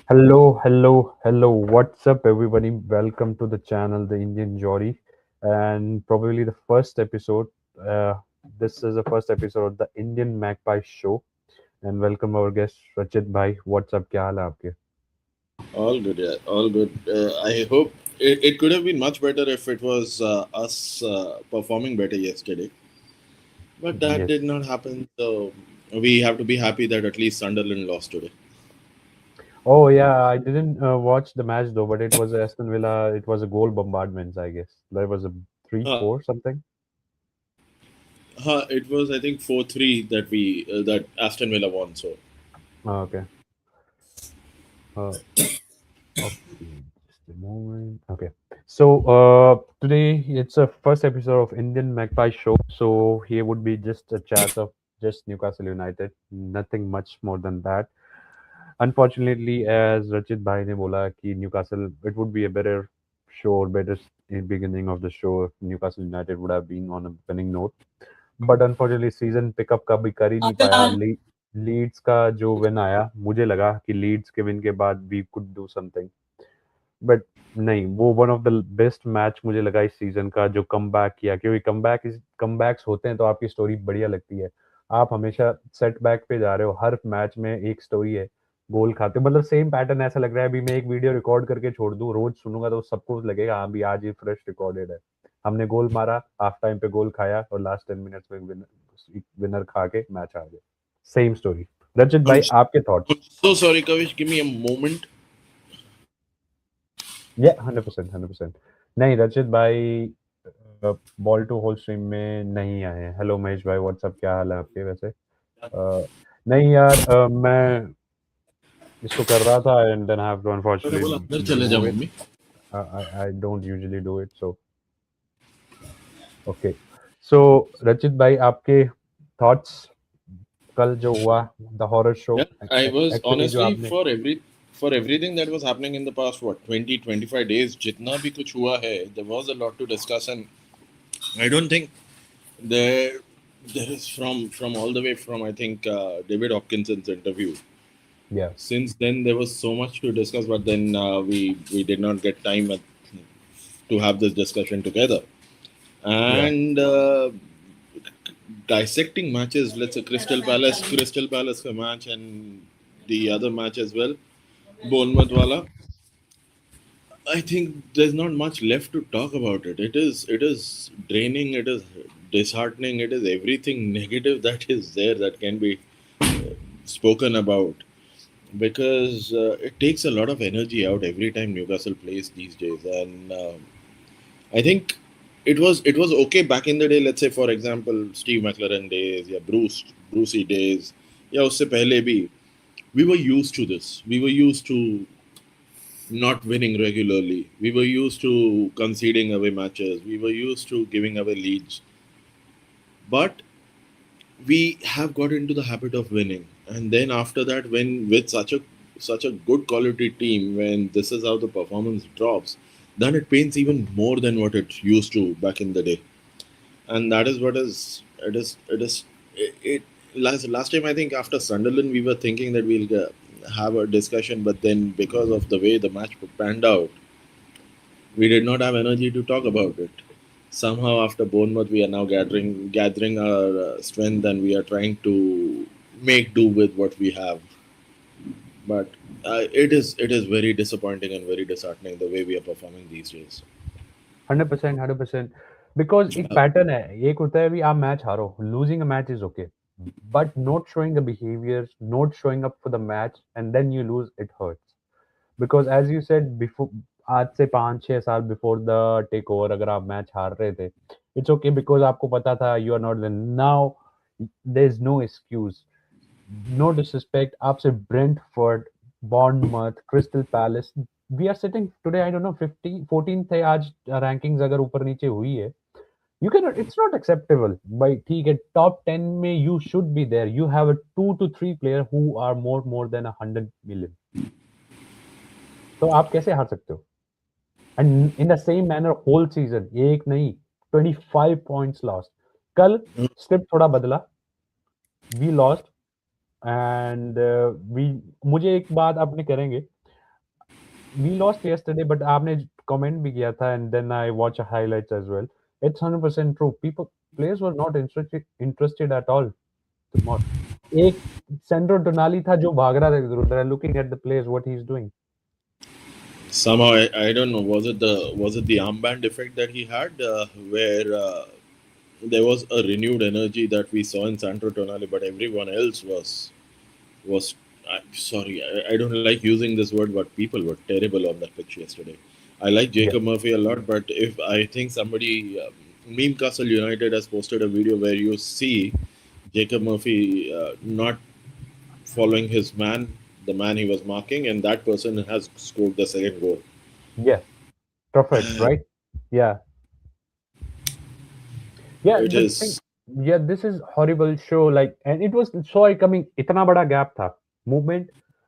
Hello. What's up, everybody? Welcome to the channel, the Indian Jory, and probably the first episode. Uh, this is the first episode of the Indian Magpie Show, and welcome our guest Rachit Bhai. What's up? क्या हाल है आपके? All good, yeah, all good. I hope it could have been much better if it was us performing better yesterday, but that Yes. did not happen. So we have to be happy that at least Sunderland lost today. Oh yeah, I didn't watch the match though, but it was Aston Villa. It was a goal bombardment, I guess. There was a three, Uh, four something. it was I think 4-3 that we that Aston Villa won. So Oh, okay. Uh, Okay, just a moment. Okay. So today it's a first episode of Indian Magpie Show. So here would be just a chat of just Newcastle United. Nothing much more than that. Unfortunately, as Rachit Bhai ne bola कि Newcastle, it would be a better show or better in beginning of the show if Newcastle United would have been on a winning note. But unfortunately season pickup का भी कर ही नहीं पाया Leeds का जो win आया मुझे लगा कि लीड्स के विन के बाद we could do something but नहीं वो one of the best match मुझे लगा इस सीजन का जो कम बैक किया क्योंकि कम बैक्स होते हैं तो आपकी स्टोरी बढ़िया लगती है आप हमेशा सेट बैक पे जा रहे हो हर मैच में एक स्टोरी है गोल खाते हो मतलब सेम पैटर्न ऐसा लग रहा है अभी मैं एक वीडियो रिकॉर्ड करके छोड़ दूं रोज सुनूंगा तो सबको लगेगा हाँ भी आज ही फ्रेश रिकॉर्डेड है हमने गोल मारा हाफ टाइम पे गोल खाया और लास्ट 10 मिनट्स में विनर खा के मैच आ गया सेम स्टोरी रचित I'm, भाई आपके I'm thoughts so sorry, Kavish. Give me a moment. ये 100% नहीं रचित भाई बॉल टू होल स्ट्रीम में नहीं आए हैं हेलो महेश भाई व्हाट्सअप क्या हाल है आपके वैसे नहीं यार मैं इसको कर रहा था and then I have to मैंने बोला अंदर अनफॉर्चुनेटली चले जा रिमूव इट मम्मी. I don't usually do it so okay so Rachit भाई आपके थॉट्स कल जो हुआ the horror show Yeah, I was actually जो honestly आपने for everything that was happening in the past 20-25 days. जितना भी कुछ हुआ है, there was a lot to discuss, and I don't think there there is from all the way from I think David Hopkinson's interview. या Since then, there was so much to discuss, but then we did not get time to have this discussion together. या And dissecting matches, let's say Crystal Palace ka match, and the other match as well, Bournemouth wala. I think there's not much left to talk about it. It is draining. It is disheartening. It is everything negative that is there that can be spoken about because it takes a lot of energy out every time Newcastle plays these days, and I think it was okay back in the day. Let's say, for example, Steve McLaren days, yeah, Brucey days, yeah, usse pehle bhi, we were used to this. We were used to not winning regularly. We were used to conceding away matches. We were used to giving away leads. But we have got into the habit of winning, and then after that, when with such a good quality team, when this is how the performance drops, then it pains even more than what it used to back in the day. And that is what is it last time I think after Sunderland we were thinking that we'll have a discussion, but then because of the way the match panned out, we did not have energy to talk about it. Somehow, after Bournemouth, we are now gathering our strength, and we are trying to make do with what we have. But it is very disappointing and very disheartening the way we are performing these days. 100% because एक pattern है एक होता है अभी आप match हारो losing a match is okay but not showing the behaviour not showing up for the match and then you lose it hurts because as you said before आज से 5-6 साल बिफोर द टेक ओवर अगर आप match हार रहे थे it's okay because आपको पता था you are not now there is no excuse no disrespect आपसे Brentford Bournemouth Crystal Palace we are sitting today I don't know 50 14th है आज रैंकिंग्स अगर ऊपर नीचे हुई है you cannot it's not acceptable by ठीक है top 10 में you should be there you have a 2 to 3 player who are more than 100 million तो आप कैसे हार सकते हो and in the same manner whole season एक नहीं 25 points lost कल स्क्रिप्ट थोड़ा बदला we lost and we मुझे एक बात आपने करेंगे we lost yesterday, but आपने comment भी किया था, and then I watch highlights as well. It's 100% true. Players were not interested at all. Tomorrow, एक Sandro Tonali था जो भाग रहा था इधर उधर, looking at the players what he's doing. Somehow I don't know, was it the armband effect that he had, where there was a renewed energy that we saw in Sandro Tonali, but everyone else was sorry, I don't like using this word, but people were terrible on that pitch yesterday. I like Yeah, Jacob Murphy a lot, but if I think somebody, Newcastle United has posted a video where you see Jacob Murphy not following his man, the man he was marking, and that person has scored the second goal. yeah, perfect, right? Yeah, yeah. It The thing, is. yeah, this is horrible show. Like, and it was saw it coming. इतना बड़ा gap था. Movement.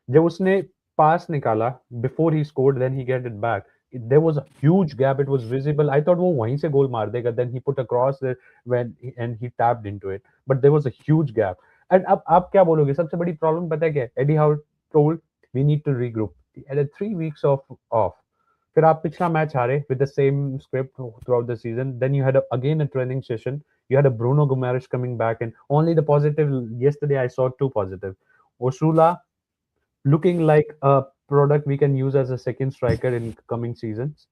जब उसने pass निकाला before he scored, then he get it back. There was a huge gap. It was visible. I thought वो वहीं से goal मार देगा. Then he put a cross there and he tapped into it. But there was a huge gap. And अब आप क्या बोलोगे? सबसे बड़ी problem पता है क्या है? Eddie Howe told we need to regroup. He had 3 weeks off. फिर आप पिछला मैच हारे with the same script throughout the season. Then you had again a training session. You had a Bruno Guimaraes coming back, and only the positive. Yesterday, I saw two positive. Osula looking like a product we can use as a second striker in coming seasons.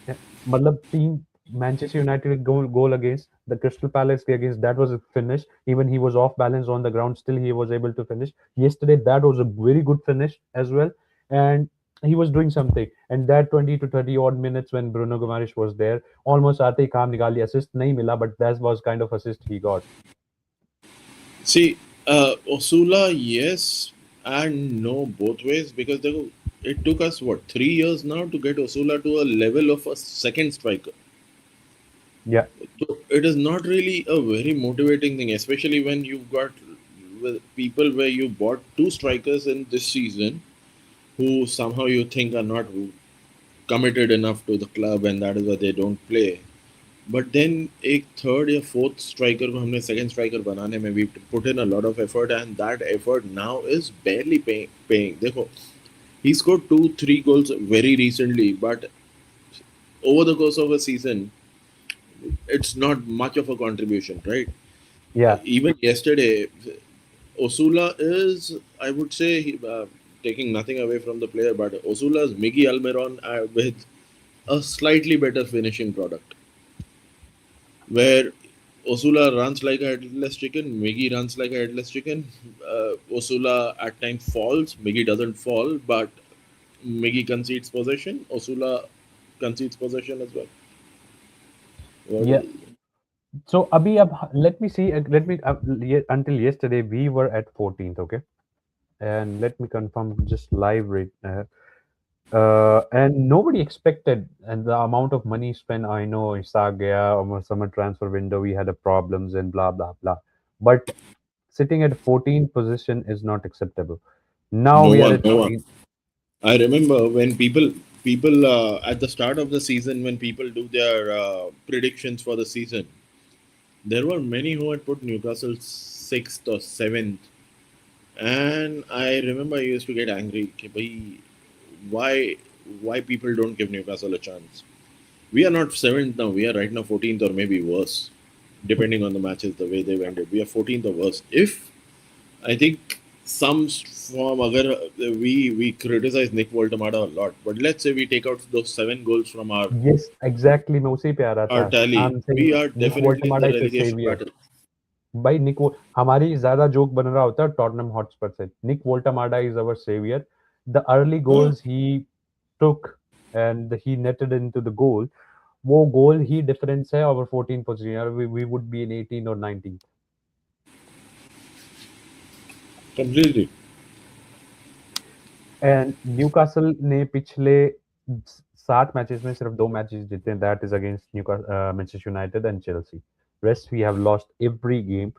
Yeah. मतलब team Manchester United goal against the Crystal Palace against that was a finish. Even he was off balance on the ground, still he was able to finish. Yesterday that was a very good finish as well, and he was doing something. And that 20 to 30 odd minutes when Bruno Guimaraes was there, almost आते ही काम निकाल लिया. Assist नहीं मिला, but that was kind of assist he got. See, Osula, yes and no, both ways, because it took us what 3 years now to get Osula to a level of a second striker. Yeah, So it is not really a very motivating thing, especially when you've got with people where you bought two strikers in this season who somehow you think are not committed enough to the club, and that is why they don't play. But then एक third या fourth striker को हमने second striker बनाने में we put in a lot of effort, and that effort now is barely paying. देखो, he scored 2-3 goals very recently, but over the course of a season, it's not much of a contribution, right? yeah, Even yesterday, Osula is, I would say, taking nothing away from the player, but Osula's Miggy Almiron with a slightly better finishing product, where Osula runs like a headless chicken, Miggy runs like a headless chicken. Osula at times falls, Miggy doesn't fall, but Miggy concedes possession, Osula concedes possession as well. yeah. Well, So Abhi, let me see. Let me until yesterday we were at 14th. Okay, and let me confirm just live rate. And nobody expected, and the amount of money spent. I know Isaac gaya or summer transfer window. We had a problems and blah blah blah. But sitting at 14th position is not acceptable. Now no we are one, at no one. 14th. I remember when people at the start of the season, when people do their predictions for the season, there were many who had put Newcastle sixth or seventh, and I remember I used to get angry. कि भाई, why people don't give Newcastle a chance? We are not seventh now. We are right now 14th or maybe worse, depending on the matches the way they've ended. We are 14th or worse. If I think some form, agar we criticize Nick Voltamada a lot, but let's say we take out those 7 goals from Yes, exactly. मैं उसी पे आ रहा our था. tally, I'm saying we are Nick definitely in the Voltemada is a relegation savior. battle. भाई हमारी ज्यादा joke बन रहा होता है टॉटनहम हॉटस्पर से. Nick Woltemade is our saviour. The early Huh? Goals he took and he netted into the goal. वो goal ही डिफरेंस है over 14 position. We would be in 18 or 19. Completely. And Newcastle ने पिछले 7 matches में सिर्फ 2 matches जीते हैं. That is against Manchester United and Chelsea. Rest we have lost every game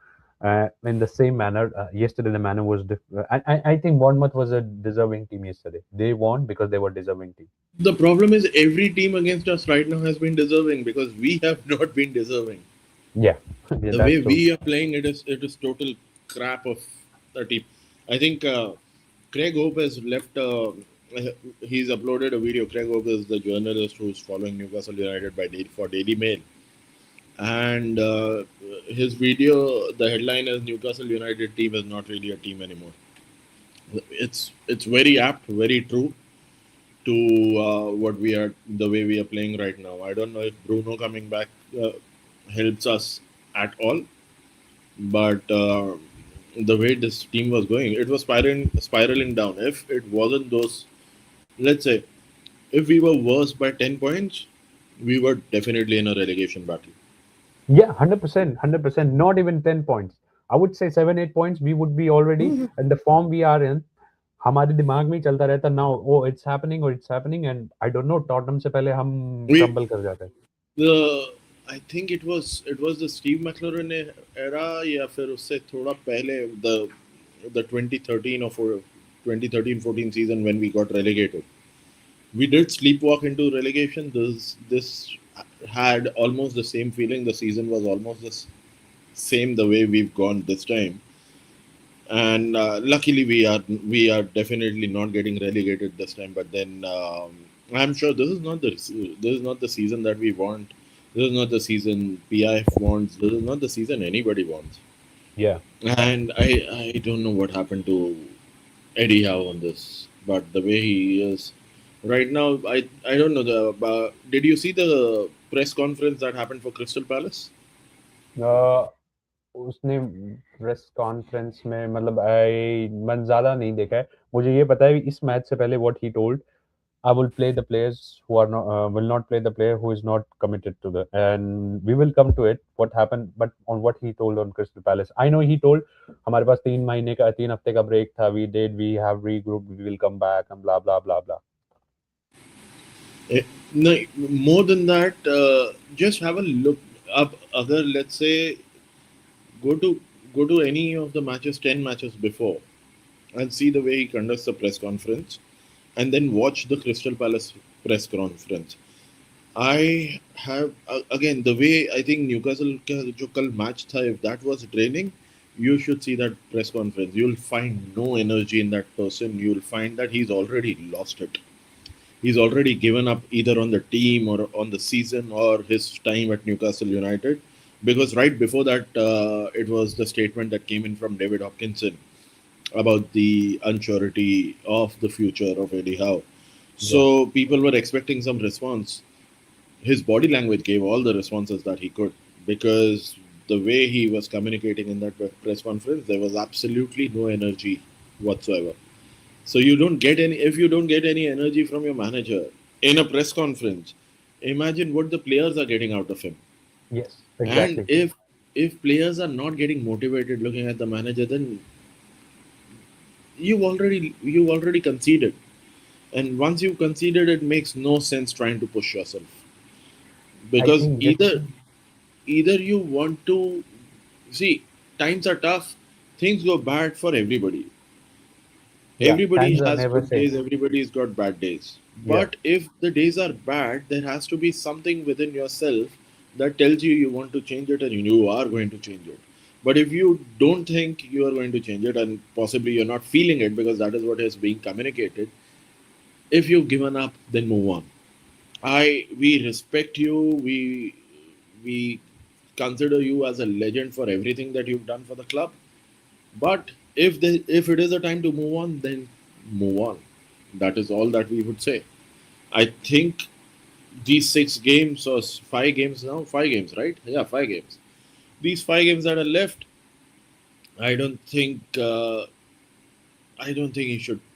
in the same manner. Yesterday the manner was different. I think Bournemouth was a deserving team yesterday. They won because they were deserving team. The problem is every team against us right now has been deserving because we have not been deserving. Yeah, yeah, The that's way true. we are playing, it is total crap of a team. I think Craig Hope has left he's uploaded a video. Craig Oak is the journalist who's following Newcastle United for Daily Mail, and his video, the headline is Newcastle United team is not really a team anymore. It's very apt, very true to what we are, the way we are playing right now. I don't know if Bruno coming back helps us at all, but the way this team was going, it was spiraling down. If it wasn't those, let's say, if we were worse by 10 points, we were definitely in a relegation battle. Yeah, 100%, 100%. Not even 10 points. I would say 7, 8 points. We would be already in the form we are in. हमारे दिमाग में ही चलता रहता now, oh, it's happening or it's happening, and I don't know, Tottenham से पहले हम We crumble कर जाते हैं. the I think it was the Steve McLaren era या फिर उससे थोड़ा पहले, the 2013 or 2013-14 season when we got relegated. We did sleepwalk into relegation. This had almost the same feeling. The season was almost the same the way we've gone this time, and luckily we are definitely not getting relegated this time. But then I'm sure this is not the season that we want. This is not the season PIF wants. This is not the season anybody wants. Yeah. And I don't know what happened to Eddie Howe on this, but the way he is right now, I don't know. Did you see the press conference that happened for Crystal Palace? Uh, उसने press conference में मतलब मैं ज़्यादा नहीं देखा है. मुझे ये पता है इस मैच से पहले what he told. I will play the players who are not will not play the player who is not committed to the, and we will come to it what happened, but on what he told on Crystal Palace. I know he told हमारे पास 3 हफ्ते का break था, we have regrouped, we will come back and blah blah blah blah. No, more than that, just have a look up. Other, let's say, go to go to any of the matches, 10 matches before, and see the way he conducts the press conference, and then watch the Crystal Palace press conference. I have again the way I think Newcastle का जो कल match था, if that was draining, you should see that press conference. You'll find no energy in that person. You'll find that he's already lost it. He's already given up either on the team or on the season or his time at Newcastle United. Because right before that, it was the statement that came in from David Hopkinson about the unsurety of the future of Eddie Howe. So people were expecting some response. His body language gave all the responses that he could, because the way he was communicating in that press conference, there was absolutely no energy whatsoever. So you don't get any, if you don't get any energy from your manager in a press conference, imagine what the players are getting out of him. Yes, And exactly. if players are not getting motivated looking at the manager, then you already conceded. And once you conceded, it makes no sense trying to push yourself. I Because think this. either you want to see, times are tough, things go bad for everybody. Yeah, Everybody times are has never good safe. days, everybody's got bad days. Yeah, But if the days are bad, there has to be something within yourself that tells you want to change it and you are going to change it. But if you don't think you are going to change it, and possibly you're not feeling it because that is what is being communicated, if you've given up, then move on. We respect you. We consider you as a legend for everything that you've done for the club. But if it is a time to move on, then move on. That is all that we would say. I think these 6 games or 5 games now, 5 games, right? Yeah, 5 games. These 5 games that are left, I don't think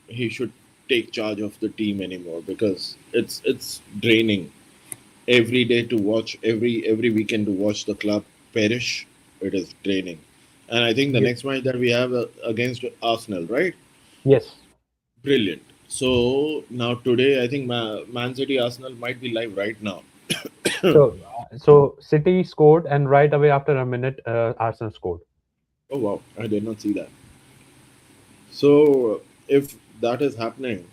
he should take charge of the team anymore, because it's draining every day to watch, every weekend to watch the club perish. It is draining. And I think the yeah, next match that we have against Arsenal, right? yes. Brilliant. So now today, I think Man City Arsenal might be live right now. So City scored, and right away after a minute, Arsenal scored. Oh wow, I did not see that. So if that is happening,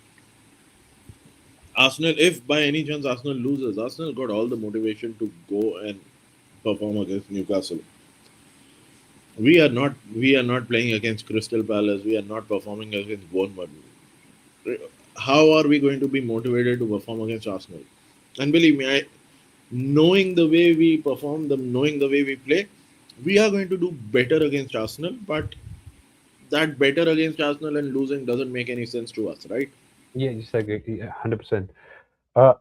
Arsenal, if by any chance Arsenal loses, Arsenal got all the motivation to go and perform against Newcastle. We are not playing against Crystal Palace. We are not performing against Bournemouth. how are we going to be motivated to perform against Arsenal? And believe me, knowing the way we perform, knowing the way we play, we are going to do better against Arsenal. But that better against Arsenal and losing doesn't make any sense to us, right? Yeah, just agree, yeah, 100%.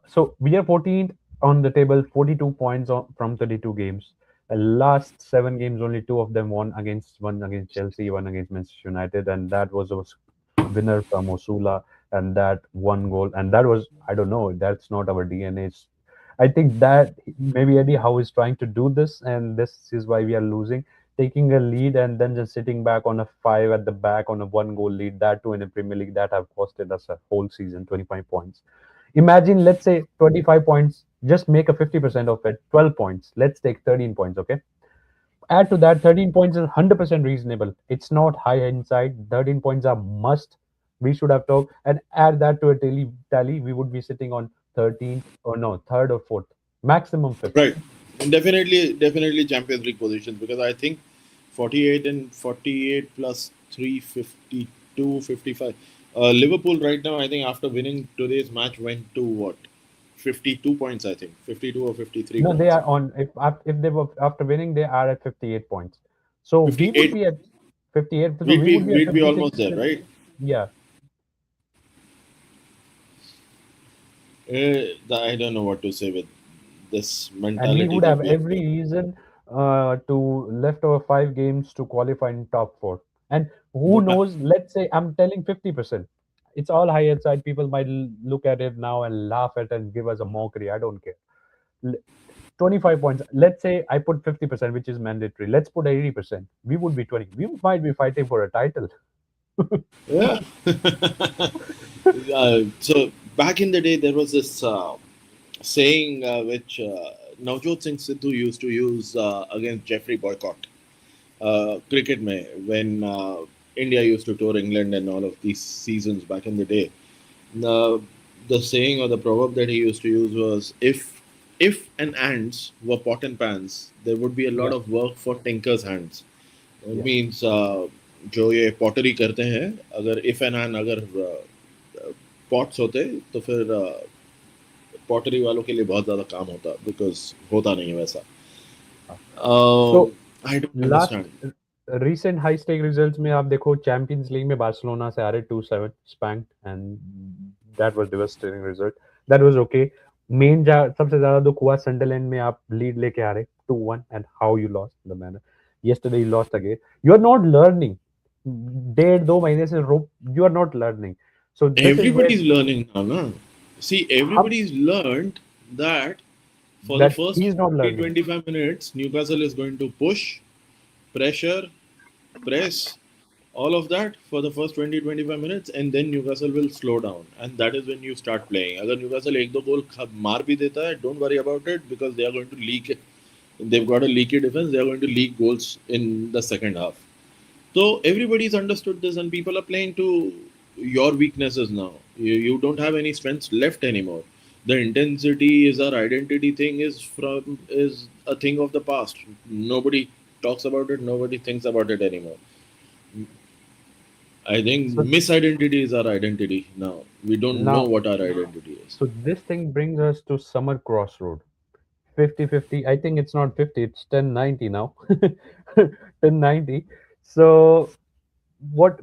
So we are 14th on the table, 42 points from 32 games. The last 7 games, only two of them one against Chelsea, one against Manchester United, and that was a winner from Osula, and that one goal, and that was, I don't know, that's not our DNA. I think that maybe Eddie Howe is trying to do this, and this is why we are losing. Taking a lead and then just sitting back on a five at the back on a one goal lead, that too in a Premier League, that have costed us a whole season, 25 points. Imagine, let's say 25 points, just make a 50% of it, 12 points. Let's take 13 points, okay? Add to that, 13 points is 100% reasonable. It's not high inside. 13 points are must. We should have talked and add that to a tally. We would be sitting on 13th or no, third or fourth, maximum fifth. Right. Definitely Champions League positions because I think 48 and 48 plus 352, 55. Liverpool right now, I think after winning today's match went to what? 52 points, I think. 52 or 53 No, they points. are on. If they were after winning, they are at 58 points. So we would 58. be at 58. So we would be at We'd be 56. almost there, right? Yeah, I don't know what to say with this and we mentality would have that we have every got. reason to left over 5 games to qualify in top four. And who But knows? Let's say I'm telling 50%. It's all high side. People might look at it now and laugh at it and give us a mockery. I don't care. L- 25 points. Let's say I put 50%, which is mandatory. Let's put 80%. We would be 20. We might be fighting for a title. yeah. So back in the day, there was this saying which Navjot Singh Sidhu used to use against Jeffrey Boycott. Cricket mein, when India used to tour England and all of these seasons back in the day. The, the saying or the proverb that he used to use was if and ants were pot and pans, there would be a lot Yeah, of work for tinker's hands. It yeah. means जो ये pottery करते हैं अगर if and N अगर pots होते तो फिर pottery वालों के लिए बहुत ज़्यादा काम होता बिकॉज होता नहीं है वैसा So I don't last understand recent high stake results में आप देखो चैंपियंस लीग में बार्सिलोना से आ रहे 2-7 spanked and that was devastating result. That was okay. Main सबसे ज्यादा दुख हुआ सनडरलैंड में आप लीड लेके आ रहे 2-1 and how you lost the manner. Yesterday you lost again. You are not learning. 1.5-2 महीने से you are not learning. So this is where everybody's learning now na? See हम everybody's learned that for the that first he's not 20 learning. 25 minutes Newcastle is going to push pressure press all of that for the first 20 25 minutes and then Newcastle will slow down and that is when you start playing अगर Newcastle एक दो गोल मार भी देता है don't worry about it because they are going to leak it. They've got a leaky defense, they are going to leak goals in the second half. So everybody's understood this and people are playing to your weaknesses now. You don't have any strengths left anymore. The intensity is our identity thing is a thing of the past. Nobody talks about it, nobody thinks about it anymore. I think So misidentity is our identity now. We don't know now, what our identity is. so this thing brings us to summer crossroad. 50-50. I think it's not 50, it's 1090 now. 1090. So what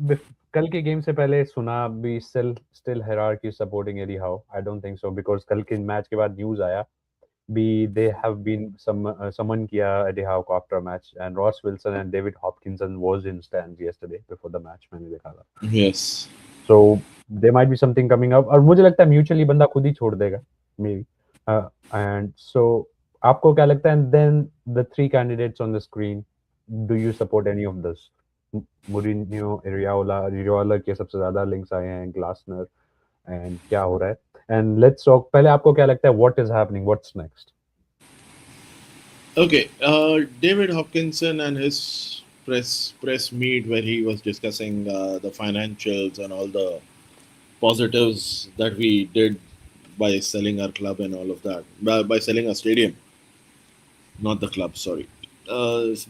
कल के game से पहले सुना भी still hierarchy supporting Eddie Howe. I don't think so because कल के match के बाद न्यूज़ आया भी they have been summon किया Eddie Howe को after a match and Ross Wilson and David Hopkinson was in stands yesterday before the match मैंने देखा था. Yes. So there might be something coming up और मुझे लगता है mutually बंदा खुद ही छोड़ देगा maybe. And so आपको क्या लगता है? And then the three candidates on the screen, do you support any of this? Mourinho, Iriola के सबसे ज्यादा links आए हैं, Glasner, and क्या हो रहा है? And let's talk. पहले आपको क्या लगता है? What is happening? What's next? Okay. David Hopkinson and his press meet where he was discussing the financials and all the positives that we did by selling our club and all of that. By selling our stadium, not the club. Sorry.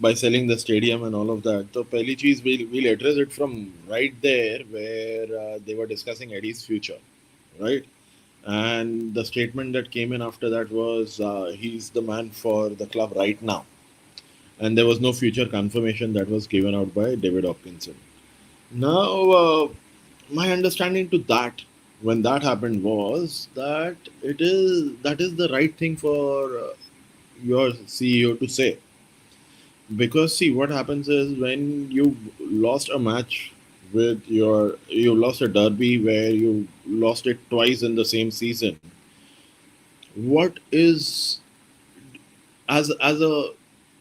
By selling the stadium and all of that. So, pehli cheez we'll address it from right there where they were discussing Eddie's future. right? And the statement that came in after that was he's the man for the club right now, and there was no future confirmation that was given out by David Hopkinson. Now, my understanding to that when that happened was that that is the right thing for your CEO to say, because see what happens is when you lost a match with you lost a derby where you lost it twice in the same season. What is, as a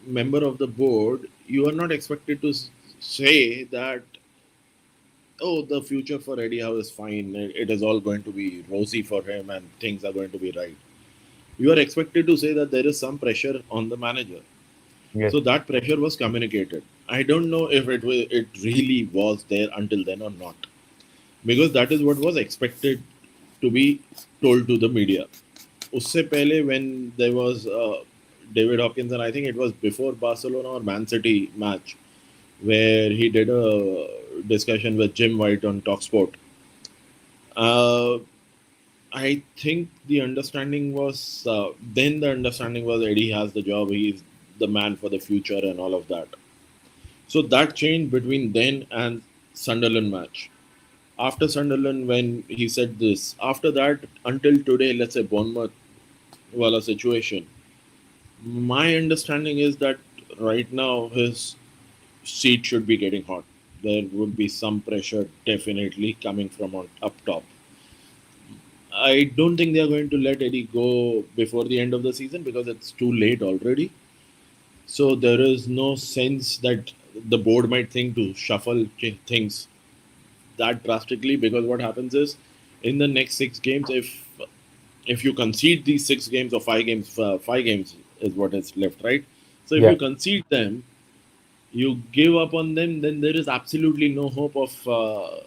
member of the board, you are not expected to say that, oh, the future for Eddie Howe is fine, it is all going to be rosy for him and things are going to be right. You are expected to say that there is some pressure on the manager. Yes. So that pressure was communicated. I don't know if it really was there until then or not, because that is what was expected to be told to the media. Usse pehle, when there was David Hopkinson, I think it was before Barcelona or Man City match, where he did a discussion with Jim White on Talksport. Uh, I think the understanding was then the understanding was Eddie has the job, he's the man for the future and all of that. So that changed between then and Sunderland match. After Sunderland, when he said this, after that until today, let's say Bournemouth wala situation, my understanding is that right now his seat should be getting hot. There would be some pressure definitely coming from on up top. I don't think they are going to let Eddie go before the end of the season because it's too late already. So there is no sense that the board might think to shuffle things that drastically, because what happens is in the next 6 games, if you concede these 6 games or 5 games, 5 games is what is left, right? So if Yeah. you concede them, you give up on them, then there is absolutely no hope of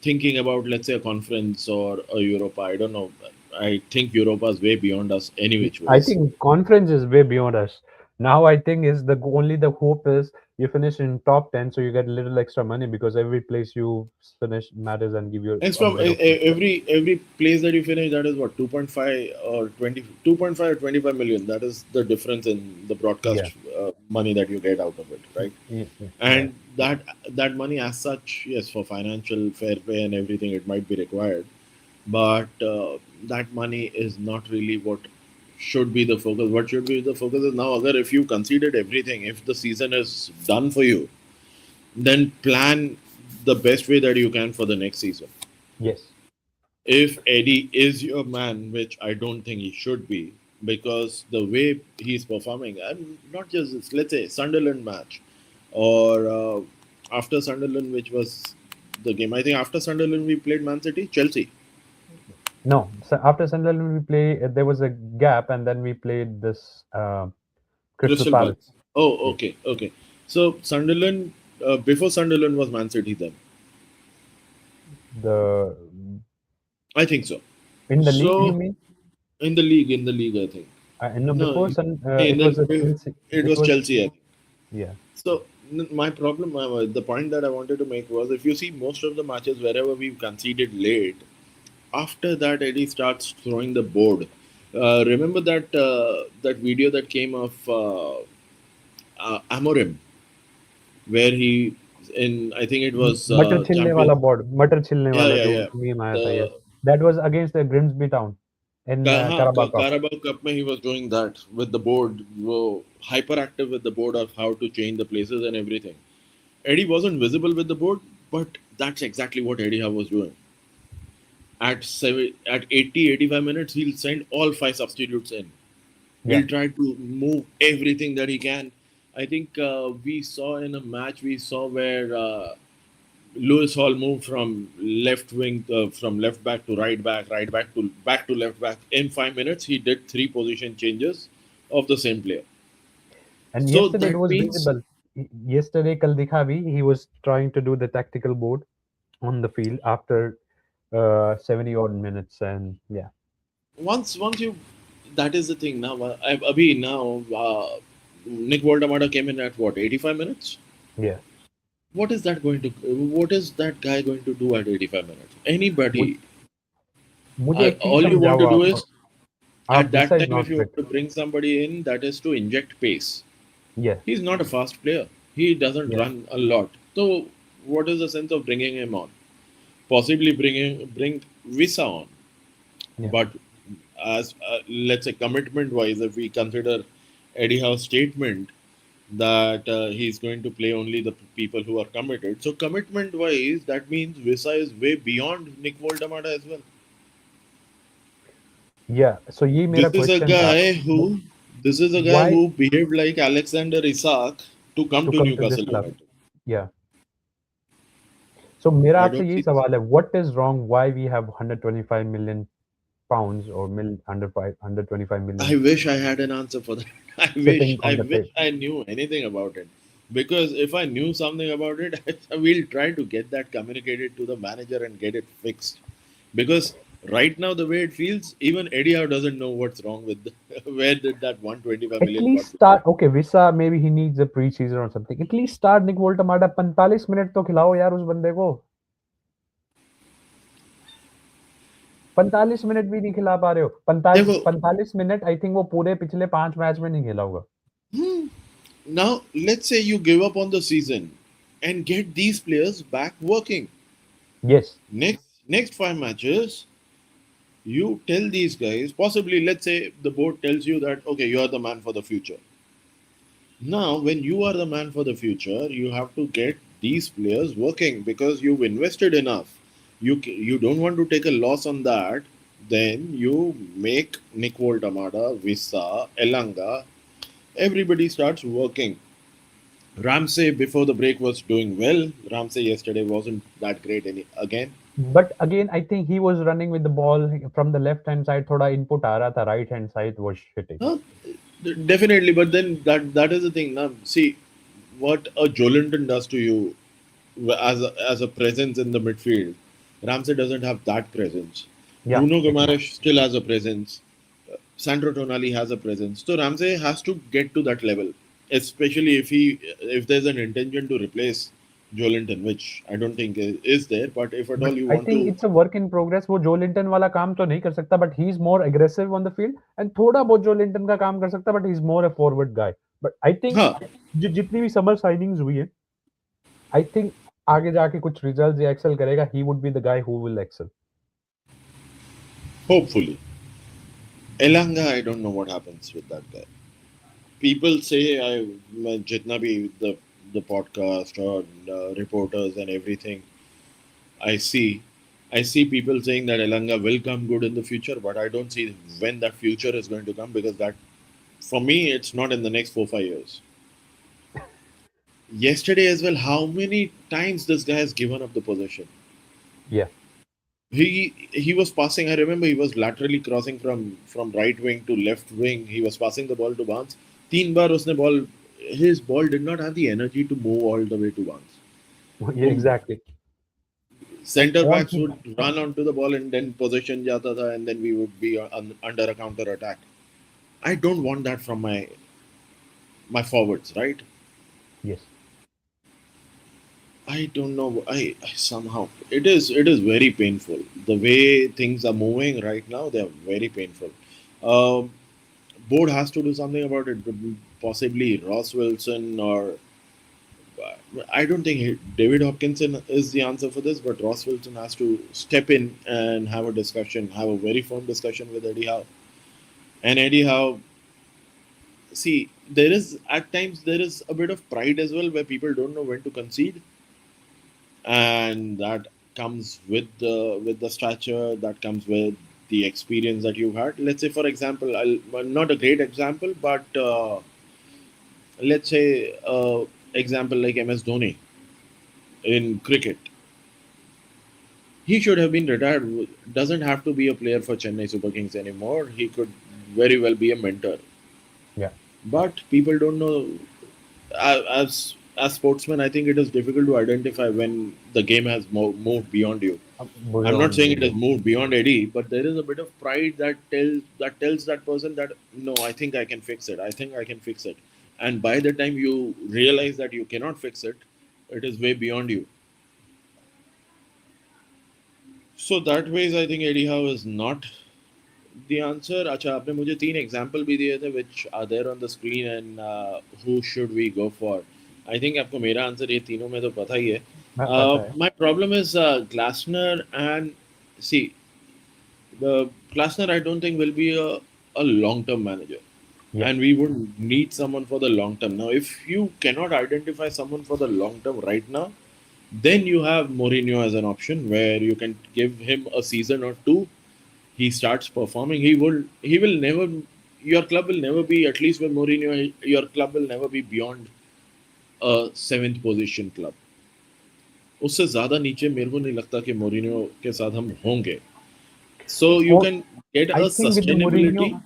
thinking about, let's say, a conference or a Europa. I don't know. I think Europa is way beyond us any which I ways. think conference is way beyond us. Now I think is only the hope is you finish in top 10, so you get a little extra money because every place you finish matters and give you a Extra bit of extra. every place that you finish, that is what, 2.5 or 20, 2.5 or 25 million. That is the difference in the broadcast Yeah. money that you get out of it, right? Yeah. Yeah. Yeah. And that money as such, yes, for financial fair play and everything, it might be required, but that money is not really what should be the focus. What should be the focus is now, agar if you conceded everything, if the season is done for you, then plan the best way that you can for the next season. Yes. If Eddie is your man, which I don't think he should be, because the way he's performing, and not just this, let's say Sunderland match, or after Sunderland, which was the game. I think after Sunderland we played Man City, Chelsea, No. So after Sunderland, we play. There was a gap, and then we played this Crystal Crystal Palace. Palace. Oh, Yeah. okay, okay. So Sunderland, before Sunderland was Man City then. The I think so. in the league, you So mean? in the league, I think. No, No, before Sun, in it was a the Chelsea. it It was was Chelsea, I think. yeah. So my problem, the point that I wanted to make was, if you see most of the matches wherever we've conceded late, after that Eddie starts throwing the board. Remember that video that came of Amorim, where he, in, I think it was मटर छीलने वाला champion. board, मटर छीलने Yeah, वाला yeah, जो yeah. Meme आया था, yes. The That was against the Grimsby Town in Carabao Cup. Carabao Cup mein he was doing that with the board, hyperactive with the board of how to change the places and everything. Eddie wasn't visible with the board, but that's exactly what Eddie Howe was doing. At 80, 85 minutes, he'll send all 5 substitutes in. Yeah. He'll try to move everything that he can. I think we saw in a match, we saw where Lewis Hall moved from left wing, from left back to right back to left back. In 5 minutes, he did 3 position changes of the same player. And So yesterday it that was means, visible. Yesterday, Kal Dikha Bhi, he was trying to do the tactical board on the field after 70 odd minutes, and yeah, once you, that is the thing now. Abhi now, Nick Waldemar came in at what, 85 minutes? yeah. What is that going to? What is that guy going to do at 85 minutes? We Anybody? मुझे एक चीज All you want समझाओ to do आप. is, at Visa that is time, not if you fit. want to bring somebody in, that is to inject pace. Yes, He's not a fast player. He doesn't yes, run a lot. So, what is the sense of bringing him on? Possibly bring Visa on, yeah. but as let's say commitment wise, if we consider Eddie Howe's statement that he's going to play only the people who are committed. So commitment wise, that means Visa is way beyond Nick Voldemada as well. Yeah. So ये This मेरा is a question था. guy who this is a guy Why who behaved like Alexander Isak to come to to come to this Newcastle club? United. Yeah. So मेरा I आपसे don't यही see this. सवाल है. What is wrong? Why we have 125 million pounds or under 125 I million wish I had an answer for that. sitting I on the wish table? I knew anything about it. Because if I knew something about it, I will try to get that communicated to the manager and get it fixed. Because right now, the way it feels, even Eddie Howe doesn't know what's wrong with where did that 125 At million got least to go. start. Okay, Visa maybe he needs a pre-season or something. At least start Nick Voltamada. 45 minute तो खिलाओ यार उस बंदे को. 45 minute भी नहीं खिला पा रहे हो. 45 मिनट आई थिंक वो पूरे पिछले 5 मैच में नहीं खेला होगा. Hmm. Now, let's say you give up on the season and get these players back working. Yes. Next 5 matches, you tell these guys, possibly let's say the board tells you that okay, you are the man for the future. Now, when you are the man for the future, you have to get these players working because you've invested enough. You don't want to take a loss on that. Then you make Nick Voltamada, Visa, Elanga. Everybody starts working. Ramsey before the break was doing well. Ramsey yesterday wasn't that great again. But again, I think he was running with the ball from the left hand side. थोड़ा input आ रहा था. Right hand side was shitty. Huh? Definitely, but then that is the thing. Now, see what a Jolinton does to you as a presence in the midfield. Ramsey doesn't have that presence. Yeah, Bruno agreed. Guimaraes still has a presence. Sandro Tonali has a presence. So Ramsey has to get to that level, especially if there's an intention to replace Jolinton, which I don't think is there. But if at But all you I want think to, it's a work in progress. वो जो Linton वाला काम तो नहीं कर सकता, but he's more aggressive on the field and थोड़ा बहुत जो लिंटन का काम कर सकता, but he's more a forward guy. But I think huh? जितनी भी समर साइनिंग्स हुई है, I think आगे जाके कुछ रिजल्ट्स या एक्सेल करेगा. He would be the guy who will excel. Hopefully, Elanga, I don't know what happens with that guy. People say मैं जितना भी the podcast or reporters and everything I see, I see people saying that Elanga will come good in the future, but I don't see when that future is going to come because that, for me, it's not in the next 4 5 years. Yesterday as well, how many times this guy has given up the possession? Yeah. He was passing. I remember he was laterally crossing from right wing to left wing. He was passing the ball to Barnes. तीन बार उसने ball. His ball did not have the energy to move all the way to Barnes. Yeah, exactly. And Center on backs would run onto the ball and then possession jata tha, and then we would be under a counter attack. I don't want that from my forwards, right? yes. I don't know. I somehow it is very painful the way things are moving right now. They are very painful. Um, Board has to do something about it. Possibly Ross Wilson or I don't think David Hopkinson is the answer for this, but Ross Wilson has to step in and have a discussion, have a very firm discussion with Eddie Howe. And Eddie Howe, see, there is at times there is a bit of pride as well where people don't know when to concede, and that comes with the stature, that comes with the experience that you've had. Let's say, for example, well, not a great example, but let's say example like MS Dhoni in cricket. He should have been retired. Doesn't have to be a player for Chennai Super Kings anymore. He could very well be a mentor. Yeah. But people don't know. As sportsmen, I think it is difficult to identify when the game has moved beyond you. I'm not Beyond saying you. it has moved beyond Eddie, but there is a bit of pride that tells that person that no, I think I can fix it. I think I can fix it. And by the time you realize that you cannot fix it, it is way beyond you. So that ways I think Eddie Howe is not the answer. अच्छा आपने मुझे तीन example भी दिए थे which are there on the screen and who should we go for? I think आपको मेरा answer ये तीनों में तो पता ही है. मैं पता है. My problem is Glasner and see the Glasner I don't think will be a long term manager. Yeah. And we would need someone for the long term. Now, if you cannot identify someone for the long term right now, then you have Mourinho as an option where you can give him a season or two. He starts performing. He will never. Your club will never be, at least with Mourinho. Your club will never be beyond a seventh position club. उससे ज्यादा नीचे मेरे को नहीं लगता कि Mourinho के साथ हम होंगे. So you और can get I a think with sustainability. Mourinho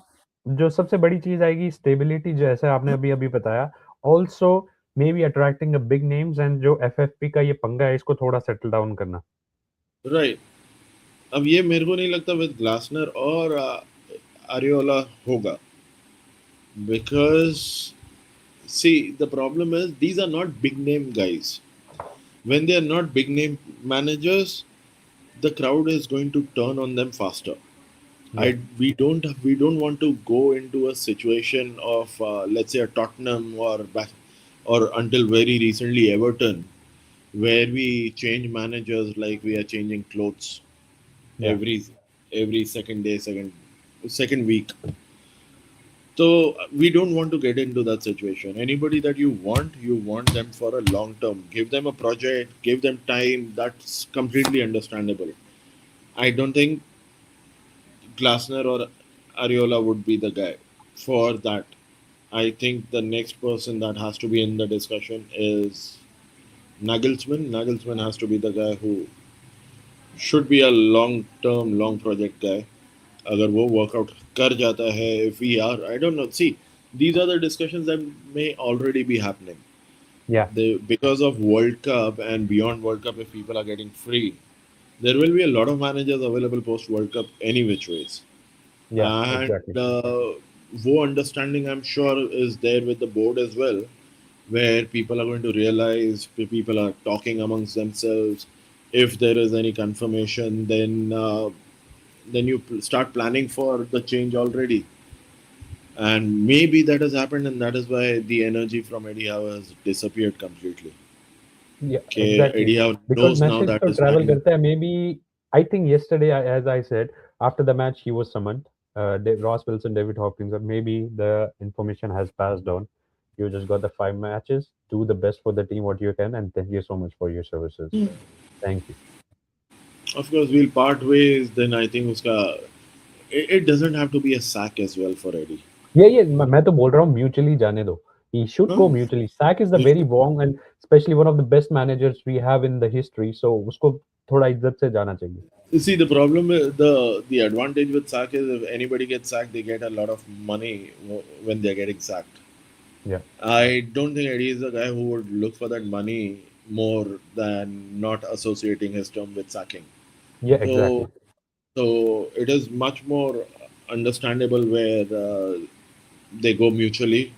जो सबसे बड़ी चीज आएगी स्टेबिलिटी, जैसे आपने अभी अभी बताया. Also may be attracting a big names, and जो एफएफपी का ये पंगा है इसको थोड़ा सेटल डाउन करना. Right. अब ये मेरे को नहीं लगता विद ग्लासनर और अरियोला होगा. Because see, the problem is these are not big name guys. When they are not big name managers, the crowd is going to turn on them faster. Yeah. We don't want to go into a situation of let's say a Tottenham or back or until very recently Everton, where we change managers like we are changing clothes Yeah. every second day, second week. So we don't want to get into that situation. Anybody that you want them for a long term. Give them a project, give them time. That's completely understandable. I don't think Glasner or Ariola would be the guy for that. I think the next person that has to be in the discussion is Nagelsmann. Nagelsmann has to be the guy who should be a long term, long project guy. अगर वो workout कर जाता है, if we are, I don't know. See, these are the discussions that may already be happening. Yeah. Because of World Cup and beyond World Cup, if people are getting free, there will be a lot of managers available post World Cup any which ways. Yeah. And Exactly. वो understanding I'm sure is there with the board as well, where people are going to realize, people are talking amongst themselves. If there is any confirmation, then you start planning for the change already. And maybe that has happened, and that is why the energy from Eddie Howe has disappeared completely. Yeah, Okay, exactly. Eddie Howe Because knows now message that तो his travel man. करता है. Maybe I think yesterday, as I said, after the match he was summoned. Ross Wilson, David Hopkins. Maybe the information has passed on. You just got the 5 matches. Do the best for the team what you can, and thank you so much for your services. Thank you. Of course, we'll part ways. Then I think uska, it doesn't have to be a sack as well for Eddie. Yeah, yeah. मैं तो बोल रहा हूँ mutually जाने दो. He should Huh? go mutually. Sack is the You very should. wrong and especially one of the best managers we have in the history. So उसको थोड़ा इज्जत से जाना चाहिए. You see, the problem, the advantage with sack is if anybody gets sacked, they get a lot of money when they're getting sacked. Yeah. I don't think Eddie is the guy who would look for that money more than not associating his term with sacking. Yeah, So, exactly. so it is much more understandable where they go mutually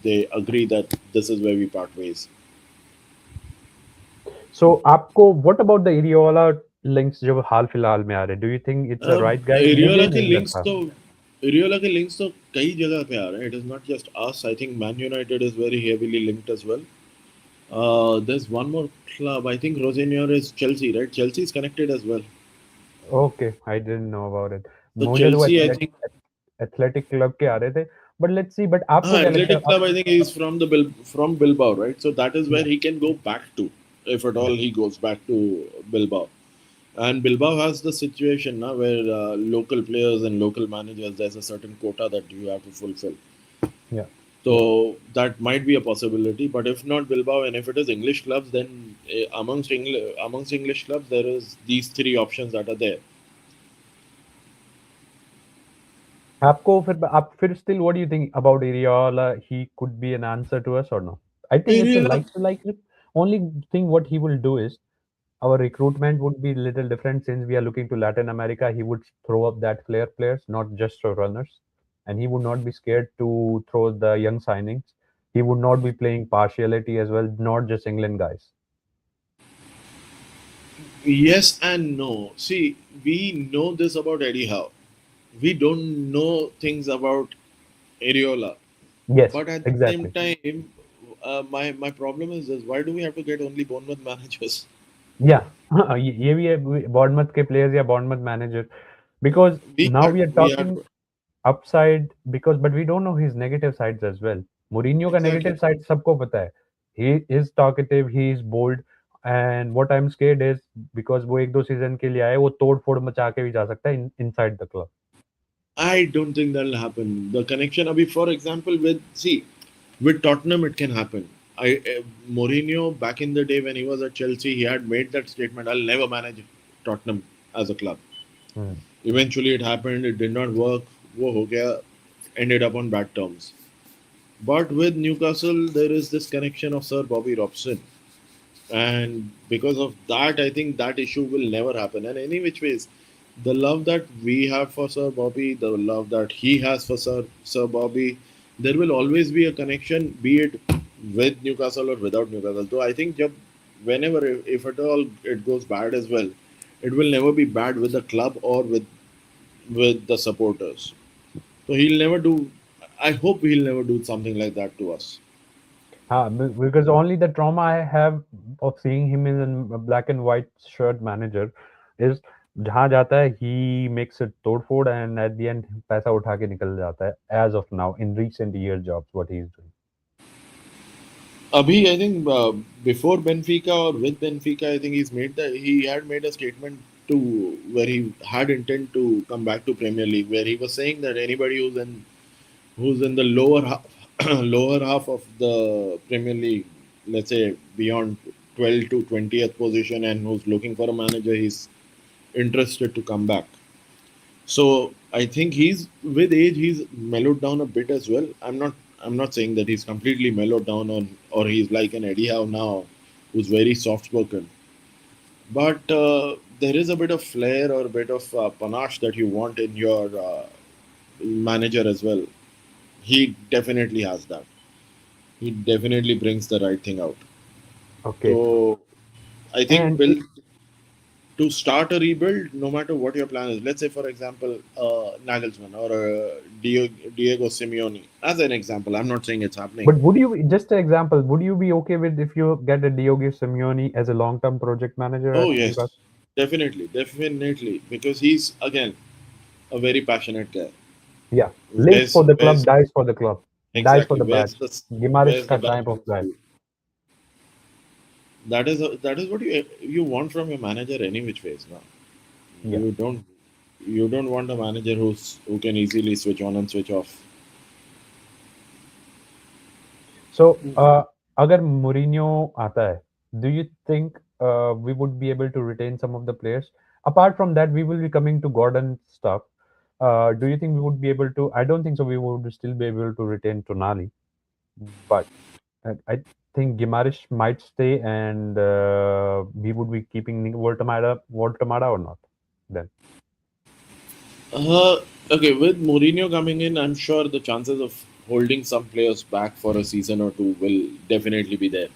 they agree that this is where we part ways. So आपको what about the Iriola links जो हाल फिलहाल में आ रहे? Do you think it's the right guy? मुझे areola के नहीं links लगता. तो एरियोला के लिंक्स तो कई जगह पे आ रहे हैं. It is not just us. I think Man United is very heavily linked as well. There's one more club. I think Rosenior is Chelsea, right? Chelsea is connected as well. Okay, I didn't know about it. So मुझे तो Chelsea, I think. Athletic club के आ रहे थे. But let's see. But आपको क्या लगता Athletic है? Club, I think he's from from Bilbao, right? So that is where Yeah, he can go back to, if at yeah, all he goes back to Bilbao. And Bilbao has the situation now where local players and local managers, there's a certain quota that you have to fulfill. yeah. So that might be a possibility. But if not Bilbao, and if it is English clubs, then amongst English clubs, there is these three options that are there. आपको फिर आप फिर still what do you think about Iriola? He could be an answer to us or no? I think it's a Area, like to like. Only thing what he will do is our recruitment would be little different since we are looking to Latin America. He would throw up that players, not just for runners, and he would not be scared to throw the young signings. He would not be playing partiality as well, not just England guys. Yes and no. See, we know this about Eddie Howe. We don't know things about Areola. Yes, But at the same exactly. time, my problem is this: why do we have to get only Bournemouth managers? Yeah, ये भी है Bournemouth के players या Bournemouth manager, because We now had we are we had talking upside, because but we don't know his negative sides as well. Mourinho का exactly. negative side सबको पता है. He is talkative, he is bold, and what I'm scared is because वो एक दो season के लिए आए, वो तोड़ फोड़ मचा के भी जा सकता है inside the club. I don't think that'll happen. The connection, Abhi, for example, with Tottenham, it can happen. Mourinho back in the day when he was at Chelsea, he had made that statement: "I'll never manage Tottenham as a club." Hmm. Eventually, it happened. It did not work. वो हो गया, ended up on bad terms. But with Newcastle, there is this connection of Sir Bobby Robson, and because of that, I think that issue will never happen. And any which ways, the love that we have for Sir Bobby, the love that he has for Sir Bobby, there will always be a connection, be it with Newcastle or without Newcastle. So I think whenever, if at all it goes bad as well, it will never be bad with the club or with the supporters. So he'll never do. I hope he'll never do something like that to us. Because only the trauma I have of seeing him in a black and white shirt manager is जहाँ जाता है he makes it तोड़ फोड़ and at the end पैसा उठा के निकल जाता है as of now in recent year jobs what he is doing. Abhi, I think before Benfica or with Benfica, I think he had made a statement to where he had intent to come back to Premier League, where he was saying that anybody who's in the lower half, lower half of the Premier League, let's say beyond 12 to 20th position, and who's looking for a manager, he's interested to come back. So I think he's with age he's mellowed down a bit as well. I'm not saying that he's completely mellowed down on or he's like an Eddie Howe now, who's very soft spoken. But there is a bit of flair or a bit of panache that you want in your manager as well. He definitely has that. He definitely brings the right thing out. Okay, So I think and build to start a rebuild, no matter what your plan is. Let's say, for example, Nagelsmann or Diego Simeone, as an example. I'm not saying it's happening. but would you just an example? Would you be okay with if you get a Diogo Simeone as a long-term project manager Oh at yes, Newcastle? definitely, because he's again a very passionate guy. Yeah, lives Where's for the club, where's dies for the club, dies for exactly the badge. Gimares where's the का type of balance? guy. That is what you want from your manager any which ways now. Yeah. You don't want a manager who can easily switch on and switch off. So, अगर Mourinho आता है, do you think we would be able to retain some of the players? Apart from that, we will be coming to Gordon stuff. Do you think we would be able to? I don't think so. We would still be able to retain Tonali, but I think Gimares might stay, and we would be keeping Voltamada or not. Then, Okay, with Mourinho coming in, I'm sure the chances of holding some players back for a season or two will definitely be there.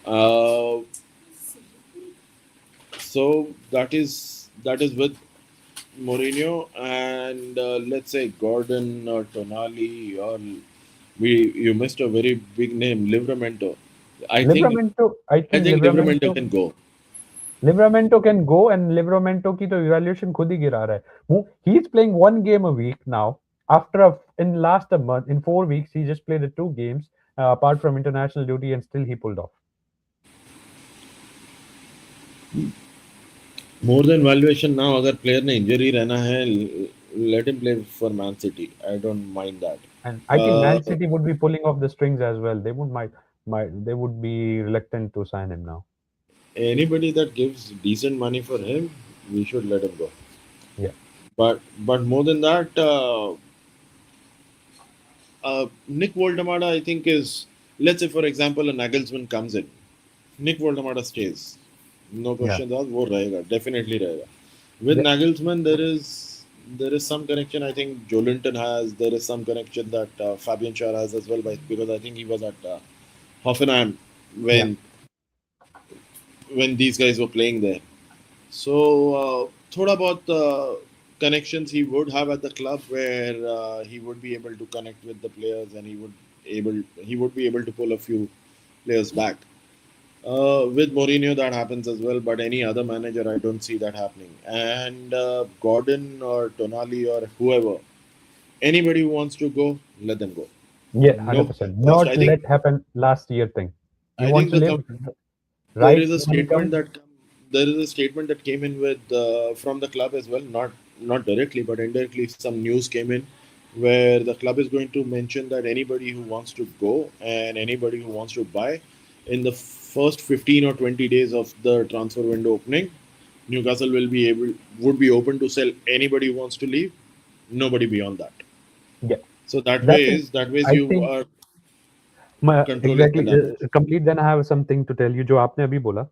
Uh, so that is with Mourinho and let's say Gordon or Tonali or you missed a very big name, Livramento. I think Livramento, I I think think Livramento Livramento can go. Livramento can go, and Livramento की तो evaluation खुद ही गिरा रहा है. He's playing one game a week now. In last a month, in 4 weeks, he just played the 2 games apart from international duty, and still he pulled off. More than valuation now, अगर player ने injury रहना है, let him play for Man City. I don't mind that. And I think Man Uh, City would be pulling off the strings as well. They would be reluctant to sign him now. Anybody that gives decent money for him, we should let him go. Yeah, But more than that, Nick Voldemada, I think is, let's say for example a Nagelsmann comes in, Nick Voldemada stays. No yeah. questions asked, वो रहेगा, definitely रहेगा. With The- Nagelsmann, there is some connection. I think Jolinton has. There is some connection that Fabian Schär has as well, because I think he was at Hoffenheim yeah. when when these guys were playing there. So, thought about the connections he would have at the club, where he would be able to connect with the players, and he would be able to pull a few players back. With Mourinho, that happens as well, but any other manager, I don't see that happening. And Gordon or Tonali or whoever, anybody who wants to go, let them go. Yeah, No, 100%. first, Not let happen last year thing. You I want think to the live, there right? is a Money statement comes. there is a statement that came in with from the club as well, not directly but indirectly. Some news came in where the club is going to mention that anybody who wants to go and anybody who wants to buy in the first 15 or 20 days of the transfer window opening, Newcastle would be open to sell anybody who wants to leave, nobody beyond that. Yeah, So that is. that ways I you think are controlling the exactly. damage. Complete. Then I have something to tell you. जो आपने अभी बोला.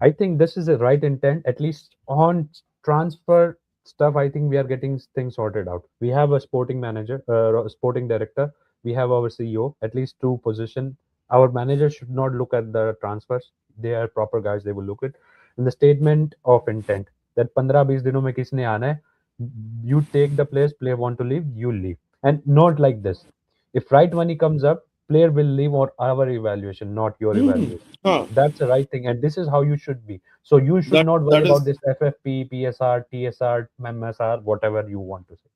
I think this is the right intent. At least on transfer stuff, I think we are getting things sorted out. We have a sporting manager, a sporting director. We have our CEO. At least two position. Our manager should not look at the transfers. They are proper guys. They will look at in the statement of intent that 15-20 दिनों में किसने आना है. You take the place. Player want to leave. You leave, and not like this. If right money comes up, player will leave on our evaluation, not your Hmm. evaluation. Huh. That's the right thing, and this is how you should be. So you should not worry That about is this FFP, PSR, TSR, MSR, whatever you want to say.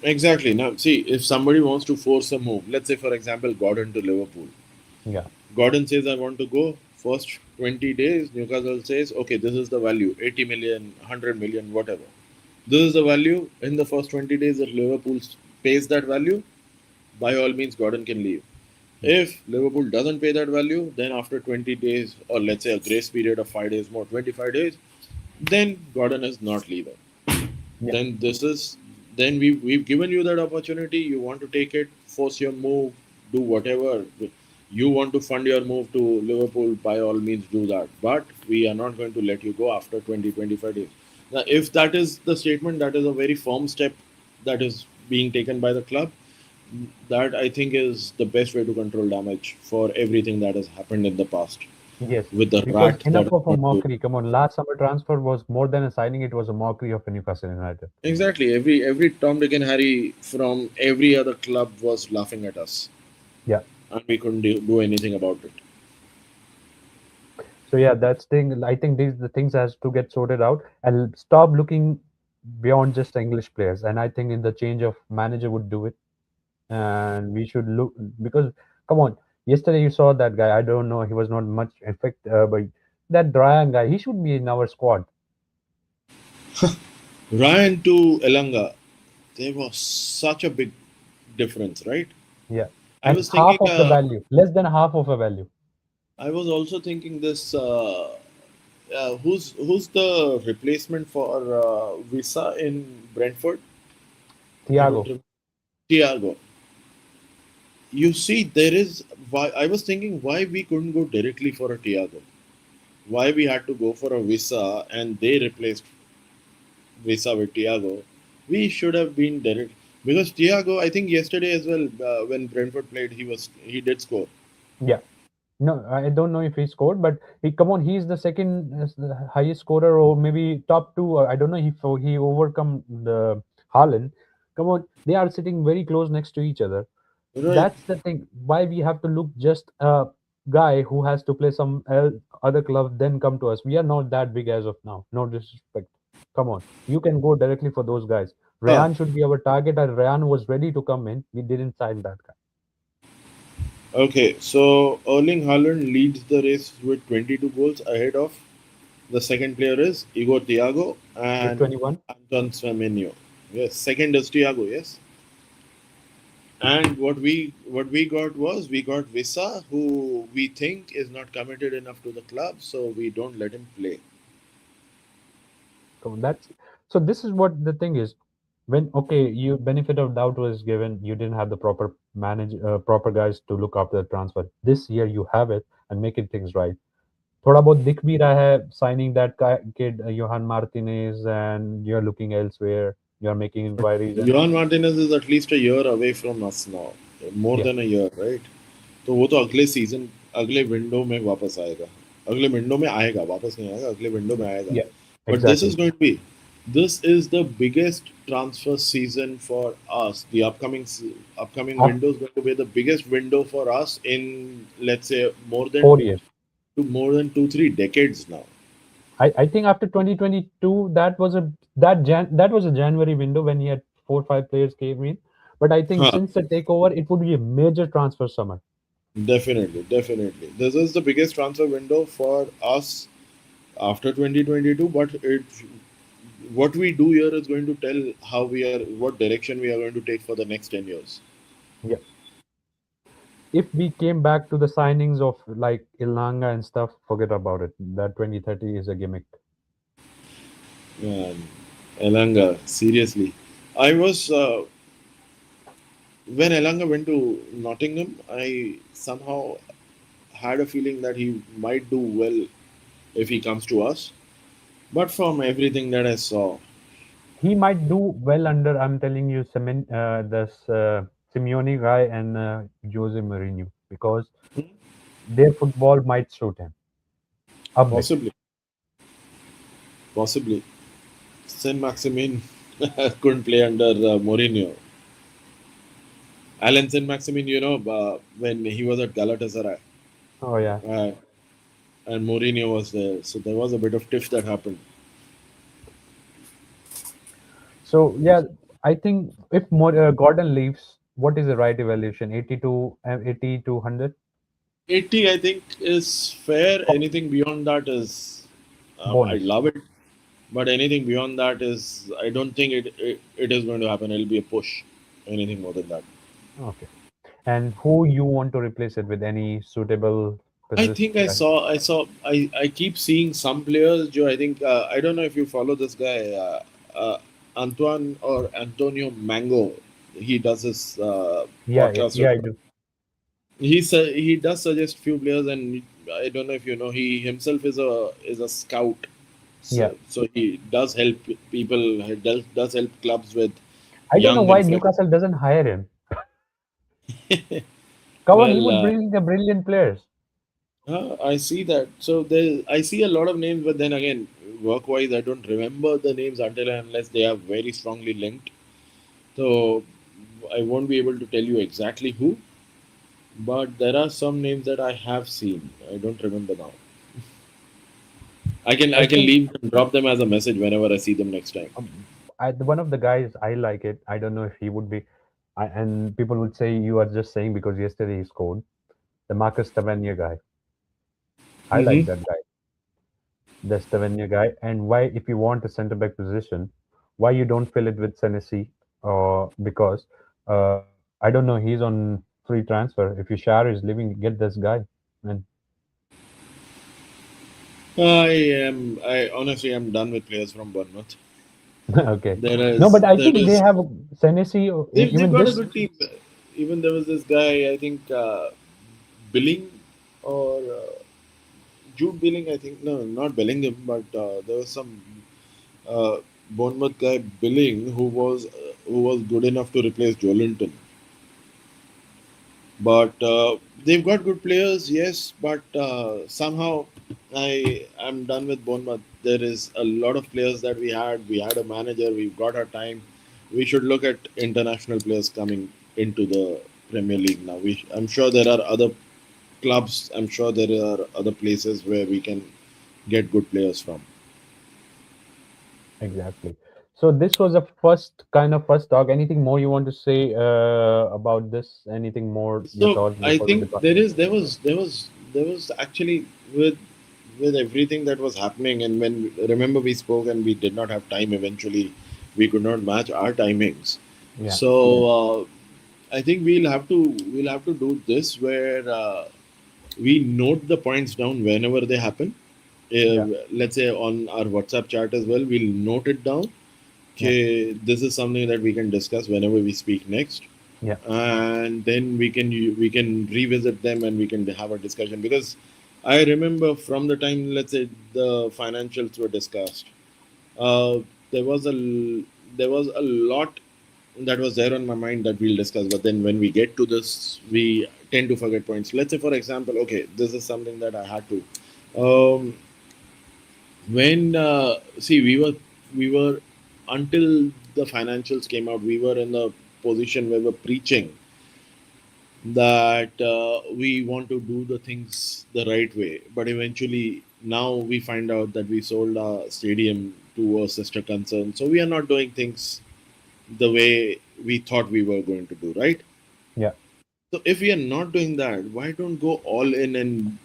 exactly. Now, see, if somebody wants to force a move, let's say, for example, Gordon to Liverpool. Yeah, Gordon says, I want to go. First 20 days, Newcastle says, okay, this is the value 80 million, 100 million, whatever. This is the value. In the first 20 days, if Liverpool pays that value, by all means, Gordon can leave. yeah, If Liverpool doesn't pay that value, then after 20 days, or let's say a grace period of 5 days more, 25 days, then Gordon is not leaving. yeah, Then this is then we've given you that opportunity. You want to take it, force your move, do whatever you want to fund your move to Liverpool. By all means, do that. But we are not going to let you go after 20-25 days. Now, if that is the statement, that is a very firm step that is being taken by the club. That I think is the best way to control damage for everything that has happened in the past yes. with the Because rat that enough has of a not do. mockery. Come on, last summer transfer was more than a signing; it was a mockery of Newcastle United. Exactly. Every Tom, Dick, and Harry from every other club was laughing at us, Yeah. and we couldn't do anything about it. So yeah, that's thing. I think these the things has to get sorted out and stop looking beyond just English players. And I think in the change of manager would do it. And we should look because come on, yesterday you saw that guy. I don't know, he was not much effect, but that Ryan guy, he should be in our squad. Ryan to Elanga, there was such a big difference, right? Yeah, I and was half thinking, of the value, less than half of a value. I was also thinking this. Who's the replacement for Visa in Brentford? I don't Thiago. remember. Thiago. You see, there is why I was thinking why we couldn't go directly for a Thiago. Why we had to go for a Visa and they replaced Visa with Thiago. We should have been direct because Thiago, I think yesterday as well, when Brentford played, he did score. Yeah, no, I don't know if he scored, but he come on, he's the second highest scorer or maybe top two. I don't know if he overcome the Haaland. Come on, they are sitting very close next to each other. Right. That's the thing. Why we have to look just a guy who has to play some other club then come to us. We are not that big as of now. No disrespect. Come on, you can go directly for those guys. Huh. Rayan should be our target, and Rayan was ready to come in. We didn't sign that guy Okay, so Erling Haaland leads the race with 22 goals ahead of the second player is Igor Thiago with and 21. Anton Semenyo. Yes, second is Thiago. Yes, and what we got was we got Visa, who we think is not committed enough to the club, so we don't let him play. Come on, that's so. This is what the thing is. When okay, you benefit of doubt was given. You didn't have the proper guys to look after the transfer. This year you have it and making things right. थोड़ा बहुत दिख भी रहा है signing that guy, kid Johan Martinez, and you're looking elsewhere. You're making inquiries and Johan Martinez is at least a year away from us now, more yeah, than a year, right? तो वो तो अगले season अगले window में वापस आएगा अगले window में आएगा, वापस नहीं आएगा, अगले विंडो में आएगा. Yeah, But this is exactly. going to be, this is the biggest transfer season for us. The upcoming After window is going to be the biggest window for us in, let's say, more than 4 years. more than 2 3 decades now. I think after 2022, that was a January window when he had 4 5 players came in. But I think Huh. since the takeover, it would be a major transfer summer. Definitely, definitely. This is the biggest transfer window for us after 2022. But what we do here is going to tell how we are, what direction we are going to take for the next 10 years. Yeah. If we came back to the signings of like Ilanga and stuff, forget about it. That 2030 is a gimmick. Man, Elanga, seriously. I was when Elanga went to Nottingham, I somehow had a feeling that he might do well if he comes to us. But from everything that I saw, He might do well under, I'm telling you, this Simeone guy and Jose Mourinho because their football might suit him a bit. possibly, possibly, Saint Maximin couldn't play under Mourinho. Alan Saint Maximin, when he was at Galatasaray, Oh yeah. uh, and Mourinho was there, so there was a bit of tiff that happened. So yeah, I think if Gordon leaves, what is the right evaluation? 80 to 100 80, I think, is fair. Anything beyond that is, I bonus. love it. But anything beyond that is, I don't think it is going to happen. It'll be a push. Anything more than that. Okay. And who you want to replace it with? Any suitable I position? think I keep seeing some players, Joe. I think, I don't know if you follow this guy, Antoine or Antonio Mango. He does his Yeah, yeah, podcast. yeah, I do. He does suggest few players, and I don't know if you know, he himself is a scout. Yeah. So he does help people. He does help clubs with I don't know young why and fresh. Newcastle doesn't hire him. Come on, he Well, would bring the brilliant players. I see that. So I see a lot of names, but then again, work-wise, I don't remember the names until and unless they are very strongly linked. So I won't be able to tell you exactly who, but there are some names that I have seen. I don't remember now. I I can think leave them, drop them as a message whenever I see them next time. one of the guys I like it. I don't know if he would be, and people would say you are just saying because yesterday he scored. The Marcus Tavernier guy. I like Mm-hmm. that guy. The Tavernier guy. And why, if you want a centre back position, why you don't fill it with Senesi? Or because uh, I don't know, he's on free transfer. If you share is leaving, get this guy. And I honestly am done with players from Bournemouth. okay, no, but I There think they is have Senesi. they've Even got a this, good team. Even there was this guy, I think, Billing or Jude Billing. I think, no, not Bellingham, but there was some uh, Bournemouth guy Billing who was good enough to replace Joelinton. But they've got good players, yes. But somehow I am done with Bournemouth. There is a lot of players that we had. We had a manager. We've got our time. We should look at international players coming into the Premier League now. I'm sure there are other clubs. I'm sure there are other places where we can get good players from. exactly. So this was a first talk. Anything more you want to say about this? Anything more your So thoughts I before we think depart? there was actually with everything that was happening, and when remember we spoke and we did not have time. Eventually, we could not match our timings. Yeah, So I think we'll have to do this where we note the points down whenever they happen. yeah, Let's say on our WhatsApp chat as well, we'll note it down. yeah, Okay, this is something that we can discuss whenever we speak next, yeah. and then we can revisit them and we can have a discussion, because I remember from the time, let's say, the financials were discussed, uh, there was there was a lot that was there on my mind that we'll discuss, but then when we get to this, we tend to forget points. Let's say, for example, okay, this is something that I had to Um, when see we were until the financials came out, we were in the position where we were preaching that we want to do the things the right way, but eventually now we find out that we sold our stadium to a sister concern, so we are not doing things the way we thought we were going to do, right? Yeah, So if we are not doing that, why don't go all in and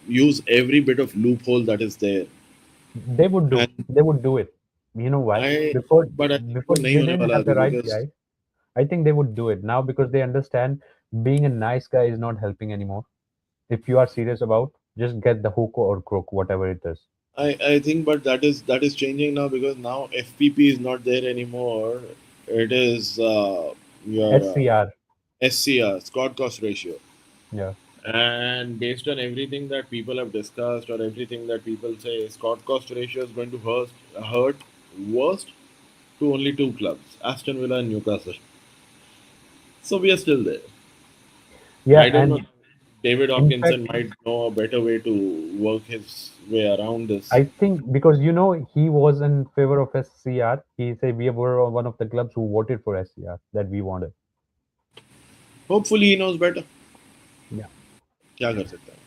use every bit of loophole that is there? they would do. And They would do it. You know why? I, Before, but I think before वो नहीं they होने didn't वाला have the अभी right because guy. I think they would do it now because they understand being a nice guy is not helping anymore. If you are serious about, just get the hook or crook, whatever it is. I think, but that is changing now because now FPP is not there anymore. It is your SCR. SCR, Scott cost ratio. Yeah. And based on everything that people have discussed or everything that people say, Scott cost ratio is going to hurt worst to only two clubs, Aston Villa and Newcastle. So we are still there. Yeah, I don't know. and David in fact, Hopkinson might know a better way to work his way around this. I think because he was in favor of SCR. He said we were one of the clubs who voted for SCR that we wanted. Hopefully, he knows better. Yeah. क्या कर सकता है?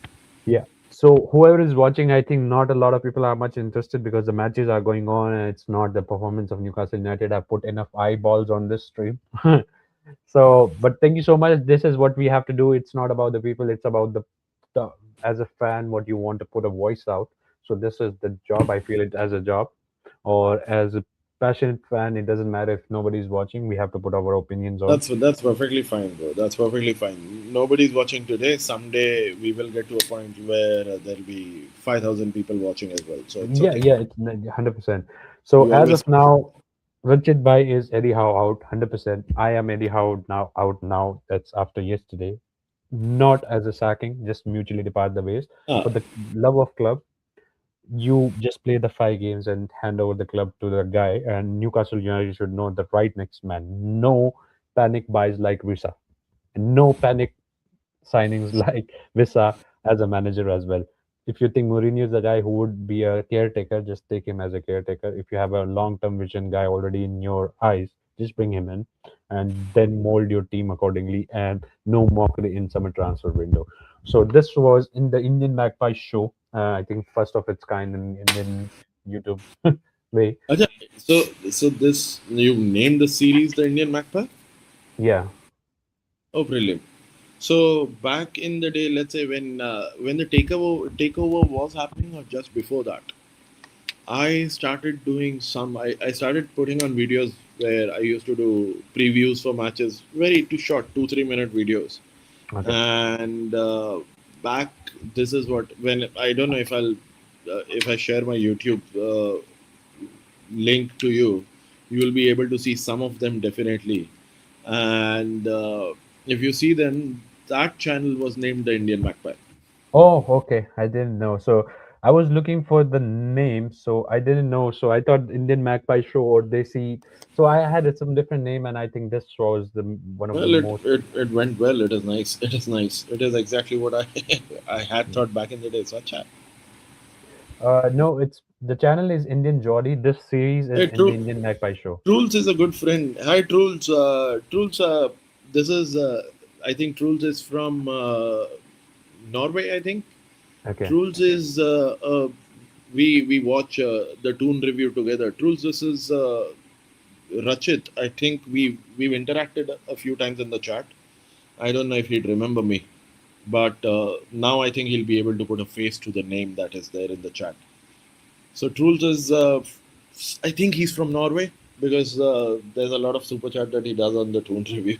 Yeah. So whoever is watching, I think not a lot of people are much interested because the matches are going on and it's not the performance of Newcastle United. I've put enough eyeballs on this stream. So, but thank you so much. This is what we have to do. It's not about the people. It's about the as a fan, what you want to put a voice out. So this is the job. I feel it as a job, or as a passionate fan. It doesn't matter if nobody's watching. We have to put our opinions on. That's perfectly fine, bro. That's perfectly fine. Nobody's watching today. Someday we will get to a point where there'll be 5,000 people watching as well. So it's Yeah, okay. yeah, it's 100%. So We as always of now, Richard Bhai is Eddie Howe out 100%. I am Eddie Howe now out now. That's after yesterday. Not as a sacking, just mutually depart the ways. ah For the love of club, you just play the 5 games and hand over the club to the guy. And Newcastle United should know the right next man. No panic buys like Risa. No panic signings like Visa as a manager as well. If you think Mourinho is the guy who would be a caretaker, just take him as a caretaker. If you have a long-term vision guy already in your eyes, just bring him in and then mold your team accordingly and no mockery in summer transfer window. So this was in the Indian Magpie Show. I think first of its kind in Indian YouTube way. acha, so this you named the series the Indian Magpie? Yeah. Oh, brilliant. So back in the day, let's say when the takeover was happening or just before that, I started doing some. I started putting on videos where I used to do previews for matches, very too short, 2 3 minute videos. Okay. And back, this is what when I don't know if I share my YouTube link to you, you will be able to see some of them definitely. And if you see them, that channel was named the Indian Magpie. Oh, okay. I didn't know. So I was looking for the name, so I didn't know. So I thought Indian Magpie Show or Desi. So I had some different name, and I think this was one of the Well, most. it went well. It is nice. It is nice. It is exactly what I I had Yeah. thought back in the day. Such a No, it's the channel is Indian Geordie. This series is hey, in the true. Indian Magpie Show. Truls is a good friend. Hi, Truls. Truls, this is, I think Truls is from Norway, I think. Okay. Truls is, we watch the Toon review together. Truls, this is Rachit. I think we've interacted a few times in the chat. I don't know if he'd remember me, but now I think he'll be able to put a face to the name that is there in the chat. So Truls is, I think he's from Norway because there's a lot of super chat that he does on the Toon review.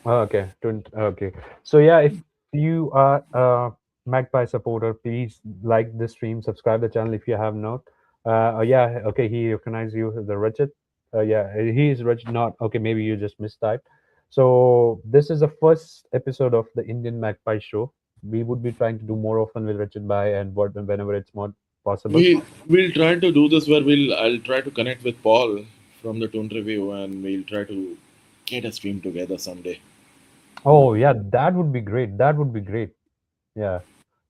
Oh, okay. Okay. So yeah, if you are a Magpie supporter, please like this stream, subscribe the channel if you have not. Yeah, okay, he recognized you as the Richard. Yeah, he is Richard. Not okay. Maybe you just mistyped. So this is the first episode of the Indian Magpie Show. We would be trying to do more often with Richard Bhai and whenever it's more possible. We'll try to do this where I'll try to connect with Paul from the Toon review and we'll try to get a stream together someday. Oh yeah, that would be great. That would be great. Yeah.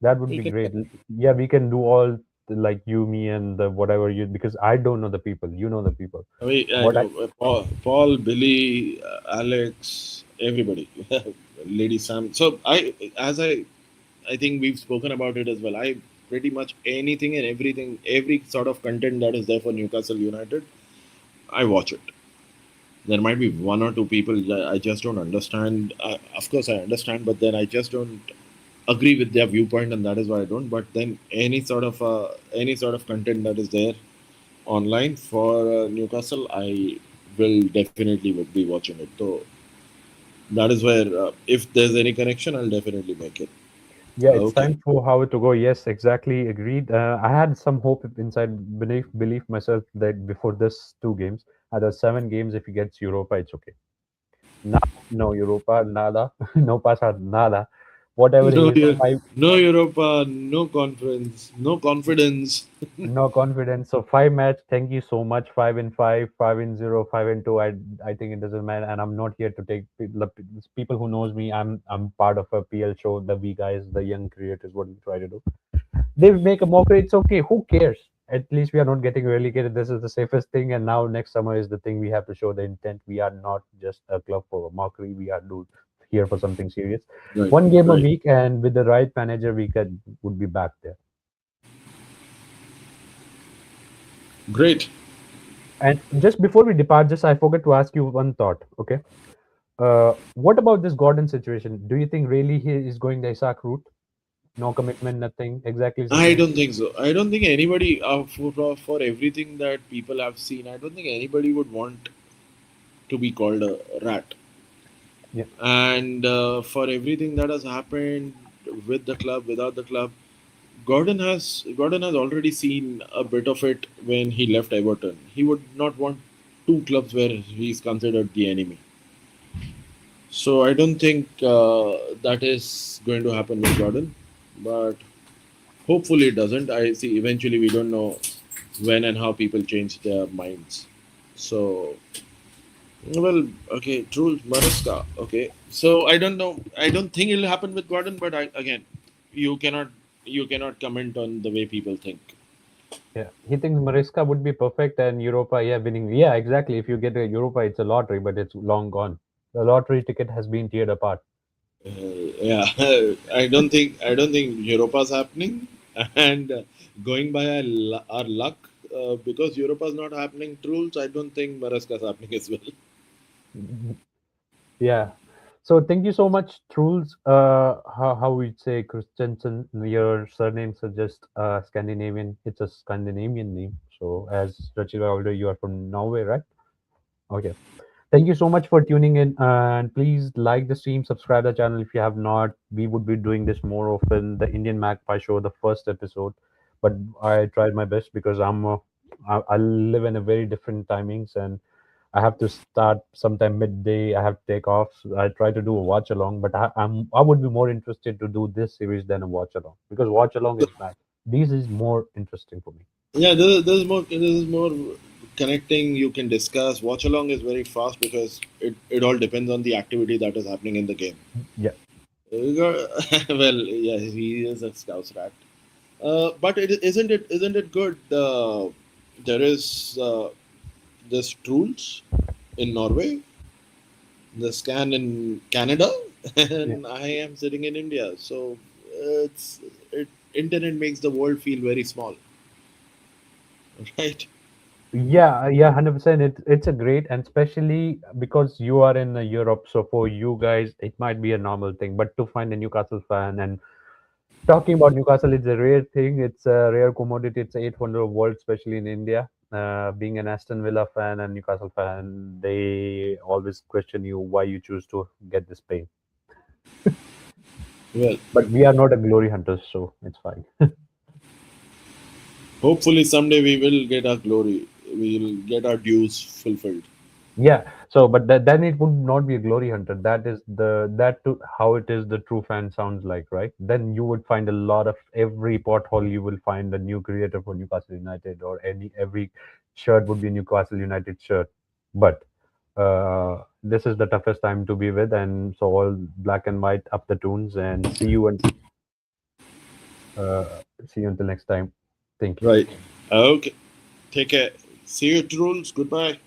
That would We be can. great. Yeah, we can do all like you, me, and the whatever you, because I don't know the people. You know the people. I What I know Paul, Billy, Alex, everybody, Lady Sam. So I think we've spoken about it as well. I pretty much anything and everything, every sort of content that is there for Newcastle United, I watch it. There might be one or two people that I just don't understand. Of course, I understand, but then I just don't agree with their viewpoint, and that is why I don't. But then any sort of content that is there online for Newcastle, I will definitely would be watching it. So that is where if there's any connection, I'll definitely make it. Yeah, it's Okay. time for how to go. Yes, exactly. Agreed. I had some hope inside belief myself that before this two games, out of seven games, if he gets Europa, it's okay. Now, no Europa, nada. No pasa, nada. Whatever he No, is, five, no Europa, no conference, no confidence. no confidence. So five match. Thank you so much. 5-5, 5-0, 5-2. I think it doesn't matter. And I'm not here to take people who knows me. I'm part of a PL show. The V guys, the young creators. What we try to do. They make a mockery. It's okay. Who cares? At least we are not getting relegated. This is the safest thing. And now next summer is the thing we have to show the intent. We are not just a club for mockery. We are here for something serious. Right, One game a right. week, and with the right manager, we could would be back there. Great. And just before we depart, just I forgot to ask you one thought. Okay, what about this Gordon situation? Do you think really he is going the Isaac route? No commitment, nothing. Exactly it's the I same. don't think so. I don't think anybody, for everything that people have seen, I don't think anybody would want to be called a rat. Yeah, And for everything that has happened with the club, without the club, Gordon has already seen a bit of it when he left Everton. He would not want two clubs where he's considered the enemy. So I don't think that is going to happen with Gordon, but hopefully it doesn't. I see. Eventually, we don't know when and how people change their minds. So well, okay, Truls Mariska. Okay, so I don't know. I don't think it'll happen with Gordon, but again, you cannot you cannot comment on the way people think. yeah. He thinks Mariska would be perfect and Europa, yeah, winning. Yeah, exactly. If you get a Europa, it's a lottery, but it's long gone. The lottery ticket has been teared apart. Yeah, I don't think Europa's happening, and going by our luck, because Europa's not happening. Truls, I don't think Mariska's happening as well. Yeah. So thank you so much, Truls. How we say Christensen? Your surname suggests Scandinavian. It's a Scandinavian name. So as Rachel older, you are from Norway, right? Okay. Thank you so much for tuning in, and please like the stream, subscribe the channel if you have not. We would be doing this more often. The Indian Magpie Show, the first episode, but I tried my best because I live in a very different timings, and I have to start sometime midday. I have to take off. So I try to do a watch along, but I would be more interested to do this series than a watch along because watch along is bad. This is more interesting for me. Yeah, this is more connecting. You can discuss. Watch along is very fast because it all depends on the activity that is happening in the game. Yeah, Well, yeah, he is a Scouse rat. But isn't it good? There is this Truls in Norway, the scan in Canada, yeah. and I am sitting in India. So it's it internet makes the world feel very small, right? Yeah, 100%. It's a great, and especially because you are in Europe, so for you guys, it might be a normal thing. But to find a Newcastle fan and talking about Newcastle, it's a rare thing. It's a rare commodity. It's a 800 of world, especially in India. Being an Aston Villa fan and Newcastle fan, they always question you why you choose to get this pain. Well, But we are not a glory hunters, so it's fine. hopefully someday we will get our glory. We will get our dues fulfilled. Yeah. So, but then it would not be a glory hunter. That is how it is. The true fan sounds like, right? Then you would find a lot of every pothole. You will find a new creator for Newcastle United, or every shirt would be a Newcastle United shirt. But this is the toughest time to be with, and so all black and white up the tunes, and see you and See you until next time. Thank you. Right. Okay. Take care. See you, trolls. Goodbye.